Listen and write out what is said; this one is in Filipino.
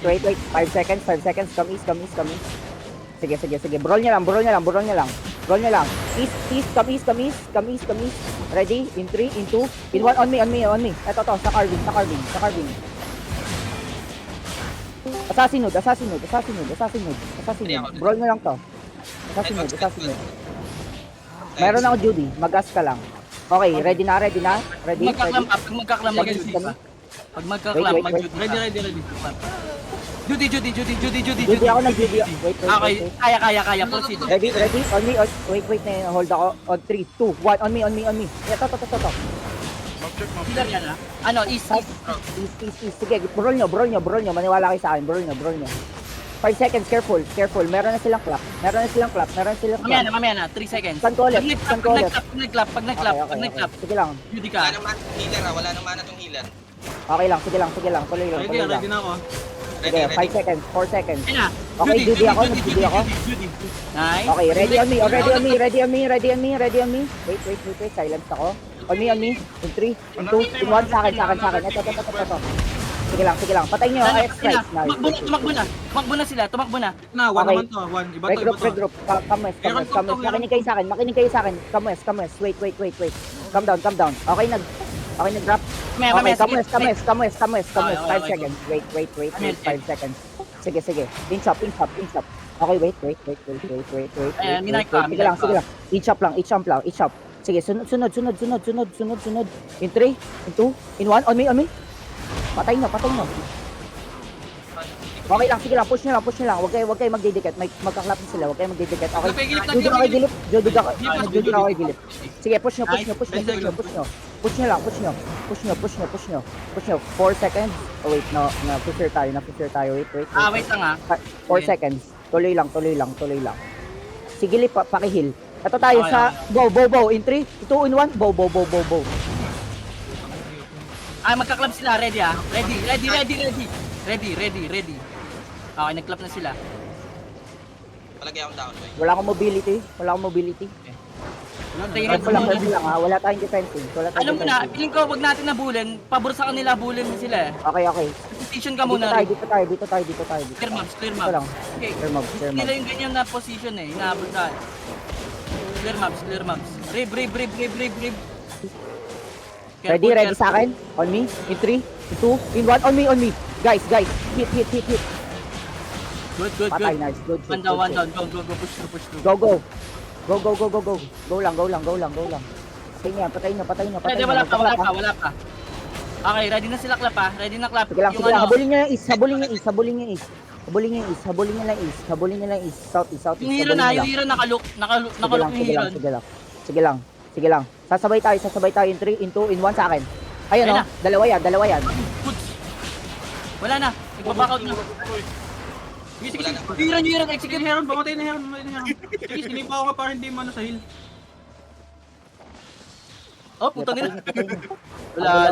Wait. 5 seconds. Come east. Sige. Brawl niya lang. Brawl niya lang. East. Come east. Ready? In 3, in 2, in 1. On me. Ito, sa carving. Assassinode. Brawl niya lang to. Assassinode. Meron ako Judy. Mag-gas ka lang. Okay, ready na? Ready? Pag magkaklam, mag-judy. Pag magkaklam, mag-judy. Ready. Judy. Judy ako nag-Judy. Wait. Okay, kaya. Proceed. Ready? On me. Wait na. Hold ako. On 3, 2, 1. On me. Ito. Healer yan ha? Ano, east. East. Sige, brawl nyo. Maniwala kayo sa akin. Brawl nyo. 5 seconds, careful. Meron na silang clap. Mamaya na, 3 seconds. Saan ko ulit? Pag nag-clap. Sige lang. Judy ka. Wala nang mana tong healer. Okay lang. Tuloy lang. Ready na ako. Sige, 5 seconds, 4 seconds. Ayun na. Okay, Judy ako. Nice. Okay, ready on me. Wait. Silence ako. On me. In 3, in 2, in 1. Sa akin. Ito. Sige lang. Patay nyo. X-Strike. Tumakbo na sila. Na, one Okay. naman to. One. Iba to. Regroup. Come west. Makinig kayo sa akin. Come west. Wait. Calm down. Okay, nag-drop. Okay, come west. 5 seconds. Wait. 5 seconds. Sige. Pinch up. Okay, wait. Ayan, minay ka. Sige lang. Each up. Sige, sunod. In 3, in 2, in 1. On me. Patay nyo. Okay lang, sige lang. Push nyo lang. Huwag kayo magdidikit. Magkaklap sila. Huwag kayo magdidikit. Okay. Judy ka kay gilip. Sige, push nyo. Push nyo. 4 seconds. Oh, wait, no. Na-pusher tayo. Wait. Wait lang ha. 4 seconds. Tuloy lang. Sige, pakihil. Ito tayo sa bow. In 3, 2, in 1. Bow. Magka-clap sila. Ready ha. Ready. Okay, nag-clap na sila. Palagay akong down, boy. Wala akong mobility. Wala tayong defensive. Alam mo na, feeling ko wag natin nabulin. Pabor sa kanila, bulin sila. Okay. Position ka muna. Dito tayo. Clear mobs. Ito lang. Okay. Clear mobs. Nila yung ganyan na position eh. Inaabot tayo. Clear mobs. Rib. Ready sa akin? On me? In 3, in 2, in 1. On me. Guys. Hit. Good. Patay, nice. Good. One down. Go. Push through. Go. Go lang. Patay na. Ready, wala pa. Okay, ready na sila clap ha. Ready na clap. Sige lang. Habulin niya yung east. Habulin niya lang east. South. Yung hero nakaluk Sige lang. Sasabay tayo in 3, in 2, in 1 sa akin. Ayun o. Dalawa yan. Wala na. Nagbaback out na. Sige. Hero, Sige, execute. Heron. Pamatay na Heron. Sige, sinipa ko para hindi mo sa heal. Oh, puta nila. Wala.